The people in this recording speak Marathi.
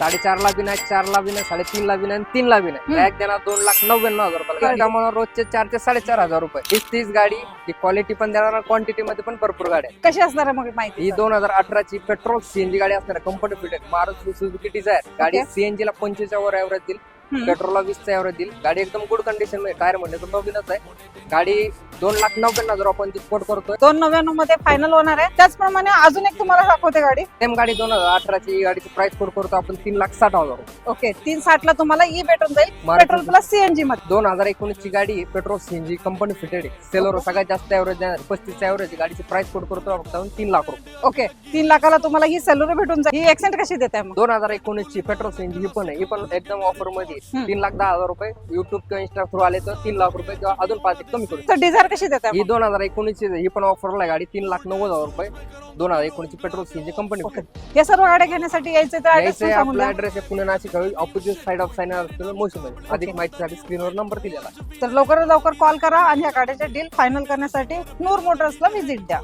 4.5 ला बी नाही, 4 ला बी नाही, 3.5 ला बी नाही, 3 ला बी नाही. एक देणार 2,99,000 रुपयाला. त्यामुळे रोजचे 4 ते 4,500 रुपये. तीच गाडी ती क्वालिटी पण देणार, क्वांटिटी मध्ये पण भरपूर गाड्या. कशी असणार आहे मग माहिती? ही 2018 ची पेट्रोल सीएनजी गाडी असणार, company fitted Maruti Suzuki Dzire गाडी. सीएनजी ला 25 वर एव्हरेज देईल, पेट्रोलला 20 चा एव्हरेज देईल. गाडी एकदम गुड कंडिशन मध्ये, टायर मध्ये तर नवीनच आहे गाडी. 2,99,000 आपण कोट करतोय. 299 मध्ये फायनल होणार आहे. त्याचप्रमाणे अजून एक तुम्हाला दाखवते गाडी. सेम गाडी 2018 ची गाडीची प्राइस कोट करतो आपण 3,60,000 रुपये. ओके, 360 ला तुम्हाला ई भेटून जाईल, पेट्रोल प्लस सीएनजी मध्ये. 2019 ची गाडी पेट्रोल सीएनजी कंपनी फिटेड आहे. सेलर सगळ्यात जास्त एव्हरेज देणार, 35 चा एव्हरेज. गाडीची प्राइस कोट करतो आपण 3 लाख रुपये. ओके, 3 लाखाला तुम्हाला ही सेल्युलर भेटून जाईल. ही एक्सेंट कशी देते मग? 2019 ची पेट्रोल सीएनजी ही पण आहे, ही पण एकदम ऑफर मध्ये 3,10,000 रुपये. युट्यूब किंवा इंस्टा थ्रू आले तर 3 लाख रुपये किंवा अजून 5 कमी करू. तर डिझायर कशी देते? ही 2019 ची ही पण ऑफरला गाडी 3,90,000 रुपये. 2019 ची पेट्रोल सीएनजी कंपनी. या सर्व गाड्या घेण्यासाठी यायचे तर यायचे आपला ऍड्रेस आहे Pune Nashik opposite side of सायना मोशीमध्ये. अधिक माहितीसाठी स्क्रीनवर नंबर दिलेला. तर लवकरात लवकर कॉल करा आणि या गाड्याचे डील फायनल करण्यासाठी नूर मोटर्सला व्हिजिट द्या.